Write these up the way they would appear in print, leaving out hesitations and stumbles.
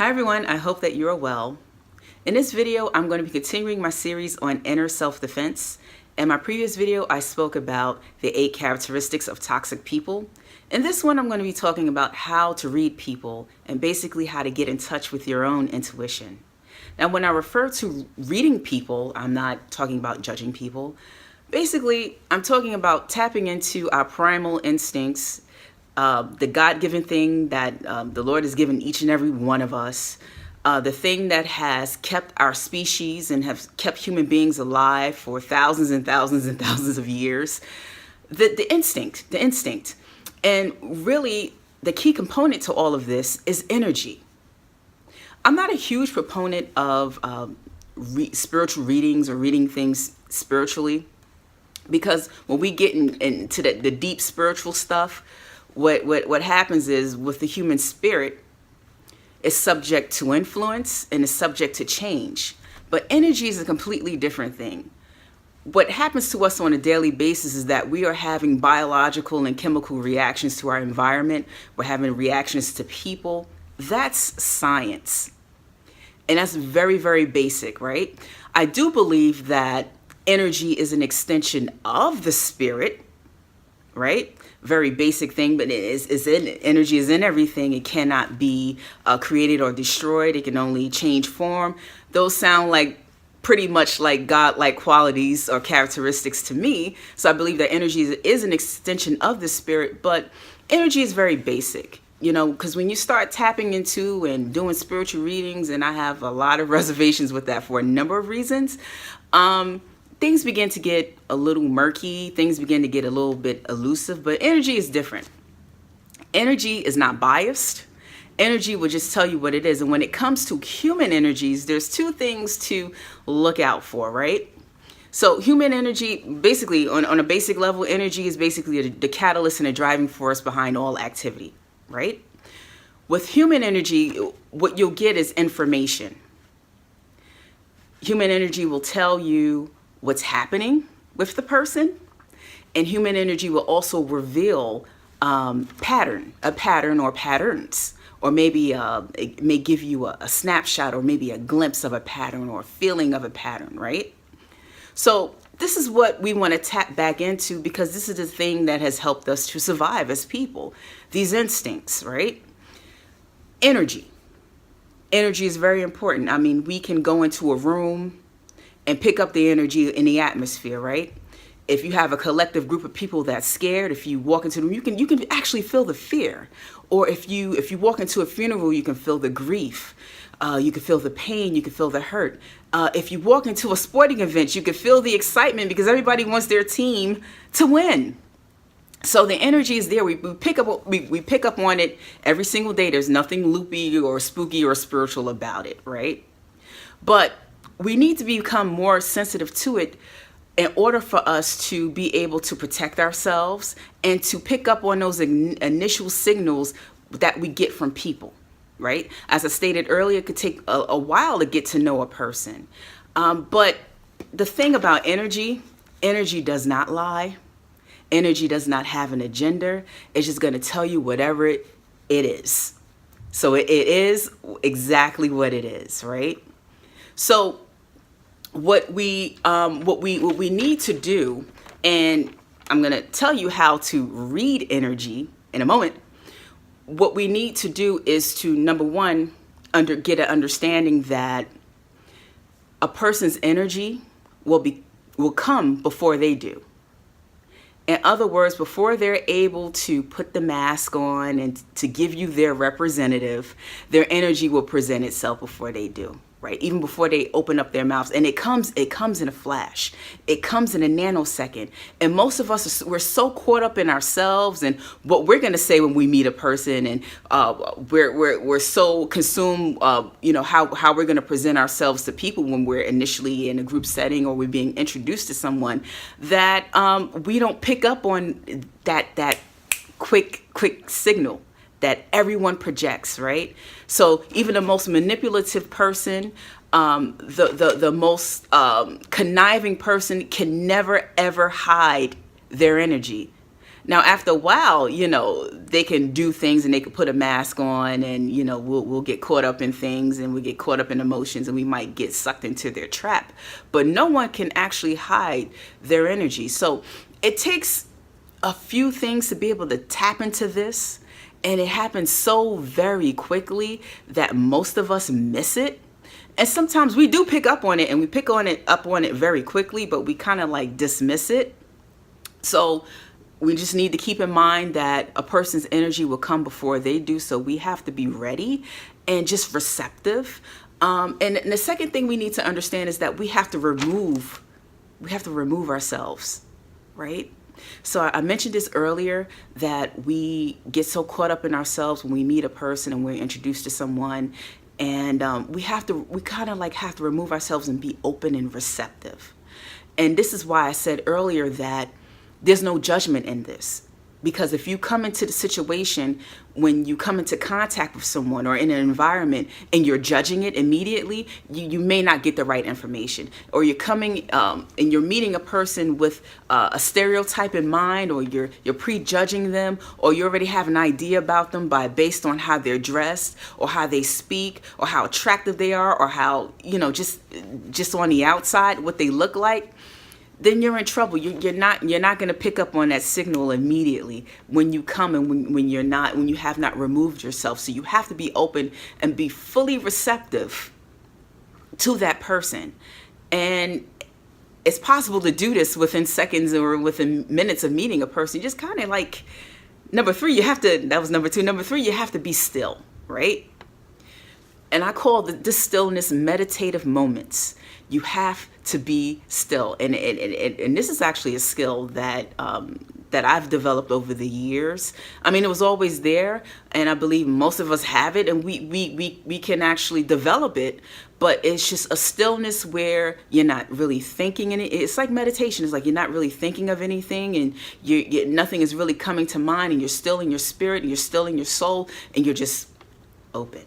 Hi everyone, I hope that you're well. In this video, I'm going to be continuing my series on inner self-defense. In my previous video, I spoke about the 8 characteristics of toxic people. In this one, I'm going to be talking about how to read people and basically how to get in touch with your own intuition. Now, when I refer to reading people, I'm not talking about judging people. Basically, I'm talking about tapping into our primal instincts, the God-given thing that the Lord has given each and every one of us, the thing that has kept our species and have kept human beings alive for thousands and thousands and thousands of years, the instinct. And really, the key component to all of this is energy. I'm not a huge proponent of spiritual readings or reading things spiritually, because when we get into the deep spiritual stuff, what happens is with the human spirit, it's subject to influence and is subject to change. But energy is a completely different thing. What happens to us on a daily basis is that we are having biological and chemical reactions to our environment. We're having reactions to people. That's science. And that's very, very basic, right? I do believe that energy is an extension of the spirit, right? Very basic thing, but energy is in everything. It cannot be created or destroyed. It can only change form. Those sound like pretty much like God-like qualities or characteristics to me. So I believe that energy is an extension of the spirit, but energy is very basic, you know, because when you start tapping into and doing spiritual readings, and I have a lot of reservations with that for a number of reasons, things begin to get a little murky, things begin to get a little bit elusive, but energy is different. Energy is not biased. Energy will just tell you what it is. And when it comes to human energies, there's 2 things to look out for, right? So human energy, basically on a basic level, energy is basically the catalyst and the driving force behind all activity, right? With human energy, what you'll get is information. Human energy will tell you what's happening with the person, and human energy will also reveal a pattern or patterns, or maybe it may give you a snapshot or maybe a glimpse of a pattern or a feeling of a pattern, right? So this is what we want to tap back into, because this is the thing that has helped us to survive as people, these instincts, right? Energy is very important. I mean, we can go into a room and pick up the energy in the atmosphere, right? If you have a collective group of people that's scared, if you walk into the room, you can actually feel the fear. Or if you walk into a funeral, you can feel the grief. You can feel the pain. You can feel the hurt. If you walk into a sporting event, you can feel the excitement because everybody wants their team to win. So the energy is there. We pick up on it every single day. There's nothing loopy or spooky or spiritual about it, right? But we need to become more sensitive to it in order for us to be able to protect ourselves and to pick up on those initial signals that we get from people, right? As I stated earlier, it could take a while to get to know a person. But the thing about energy does not lie. Energy does not have an agenda. It's just going to tell you whatever it is. So it is exactly what it is, right? So what we need to do, and I'm going to tell you how to read energy in a moment. What we need to do is to, number one, get an understanding that a person's energy will come before they do. In other words, before they're able to put the mask on and to give you their representative, their energy will present itself before they do, right? Even before they open up their mouths. And it comes in a flash. It comes in a nanosecond. And most of us, we're so caught up in ourselves and what we're going to say when we meet a person. And we're so consumed, how we're going to present ourselves to people when we're initially in a group setting or we're being introduced to someone, that we don't pick up on that quick signal that everyone projects, right? So even the most manipulative person, the most conniving person can never ever hide their energy. Now, after a while, they can do things and they can put a mask on, and, we'll get caught up in things, and we get caught up in emotions, and we might get sucked into their trap. But no one can actually hide their energy. So it takes a few things to be able to tap into this. And it happens so very quickly that most of us miss it. And sometimes we do pick up on it, and we pick up on it very quickly, but we kind of like dismiss it. So we just need to keep in mind that a person's energy will come before they do. So we have to be ready and just receptive. And the second thing we need to understand is that we have to remove ourselves, right? So I mentioned this earlier, that we get so caught up in ourselves when we meet a person and we're introduced to someone, and we kind of like have to remove ourselves and be open and receptive. And this is why I said earlier that there's no judgment in this. Because if you come into the situation, when you come into contact with someone or in an environment and you're judging it immediately, you may not get the right information. Or you're coming and you're meeting a person with a stereotype in mind, or you're prejudging them, or you already have an idea about them based on how they're dressed, or how they speak, or how attractive they are, or how, just on the outside, what they look like. Then you're in trouble. You're not going to pick up on that signal immediately when you come, and when you have not removed yourself. So you have to be open and be fully receptive to that person. And it's possible to do this within seconds or within minutes of meeting a person. You just kind of like, that was number 2. Number 3, you have to be still, right? And I call this stillness meditative moments. You have to be still. And this is actually a skill that I've developed over the years. I mean, it was always there, and I believe most of us have it, and we can actually develop it. But it's just a stillness where you're not really thinking in it. It's like meditation. It's like you're not really thinking of anything, and nothing is really coming to mind, and you're still in your spirit, and you're still in your soul, and you're just open.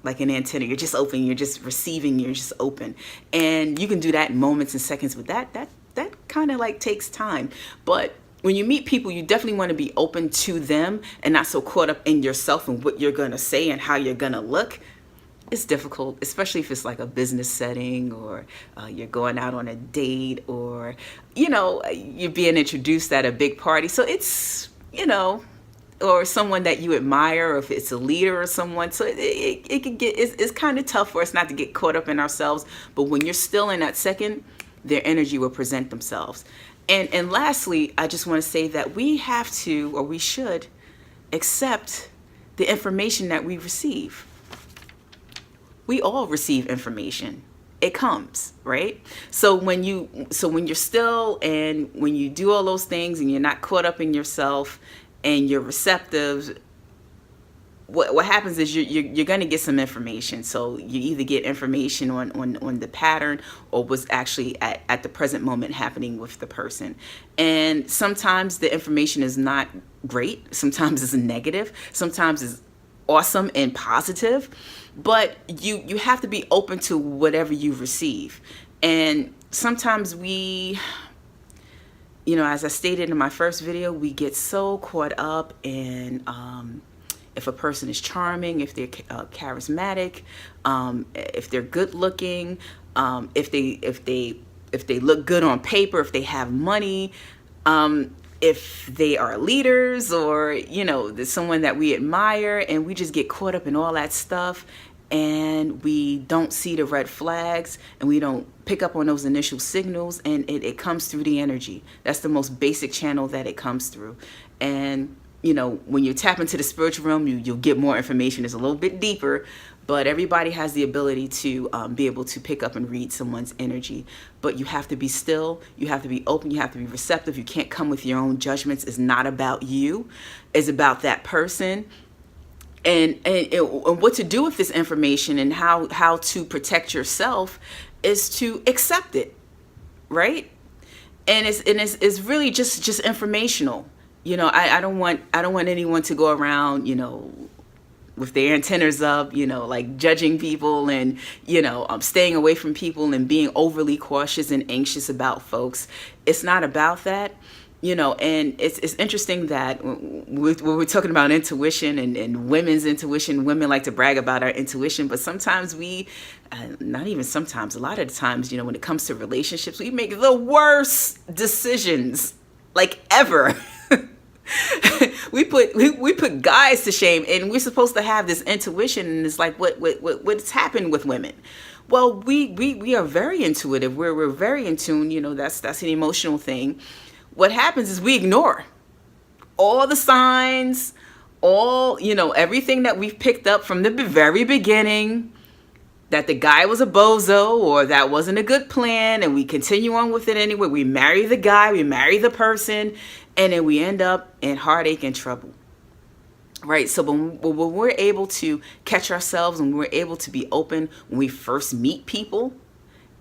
Like an antenna, you're just open, you're just receiving, you're just open. And you can do that in moments and seconds, but that kind of like takes time. But when you meet people, you definitely want to be open to them and not so caught up in yourself and what you're going to say and how you're going to look. It's difficult, especially if it's like a business setting, or you're going out on a date, or, you're being introduced at a big party. So it's, or someone that you admire, or if it's a leader or someone. So it can get, it's kind of tough for us not to get caught up in ourselves. But when you're still in that second, their energy will present themselves. And lastly, I just want to say that we have to, or we should, accept the information that we receive. We all receive information. It comes, right? So when you're still, and when you do all those things and you're not caught up in yourself, and you're receptive, what happens is you're going to get some information. So you either get information on the pattern, or what's actually at the present moment happening with the person. And sometimes the information is not great. Sometimes it's negative. Sometimes it's awesome and positive. But you have to be open to whatever you receive. And sometimes as I stated in my first video, we get so caught up in if a person is charming, if they're charismatic, if they're good looking, if they look good on paper, if they have money, if they are leaders, or there's someone that we admire, and we just get caught up in all that stuff. And we don't see the red flags, and we don't pick up on those initial signals, and it comes through the energy. That's the most basic channel that it comes through. And, when you tap into the spiritual realm, you'll get more information. It's a little bit deeper, but everybody has the ability to be able to pick up and read someone's energy. But you have to be still. You have to be open. You have to be receptive. You can't come with your own judgments. It's not about you. It's about that person. And what to do with this information, and how to protect yourself, is to accept it, right? And it's really just informational. I don't want anyone to go around, with their antennas up, like judging people, and staying away from people and being overly cautious and anxious about folks. It's not about that. And it's interesting that when we're talking about intuition and women's intuition, women like to brag about our intuition, but sometimes not even sometimes, a lot of the times, when it comes to relationships, we make the worst decisions like ever. we put guys to shame, and we're supposed to have this intuition, and it's like what's happened with women. Well, we are very intuitive. We're very in tune. That's an emotional thing. What happens is we ignore all the signs, everything that we've picked up from the very beginning, that the guy was a bozo or that wasn't a good plan, and we continue on with it anyway. We marry the guy, we marry the person, and then we end up in heartache and trouble. Right? So when we're able to catch ourselves, and we're able to be open when we first meet people,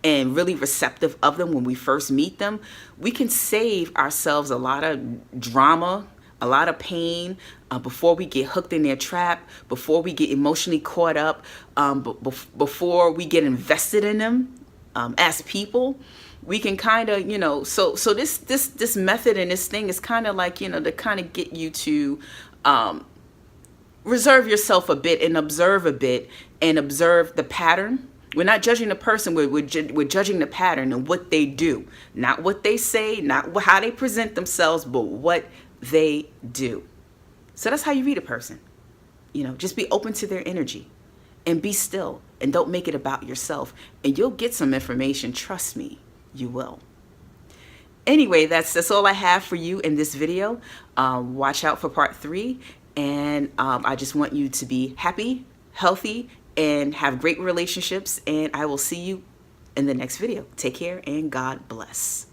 and really receptive of them when we first meet them, we can save ourselves a lot of drama, a lot of pain, before we get hooked in their trap, before we get emotionally caught up, before we get invested in them as people. We can kind of, so this method and this thing is kind of like, to kind of get you to reserve yourself a bit and observe a bit and observe the pattern. We're not judging the person, we're judging the pattern and what they do. Not what they say, not how they present themselves, but what they do. So that's how you read a person. Just be open to their energy and be still and don't make it about yourself. And you'll get some information. Trust me, you will. Anyway, that's all I have for you in this video. Watch out for part 3. And I just want you to be happy, healthy, and have great relationships, and I will see you in the next video. Take care and God bless.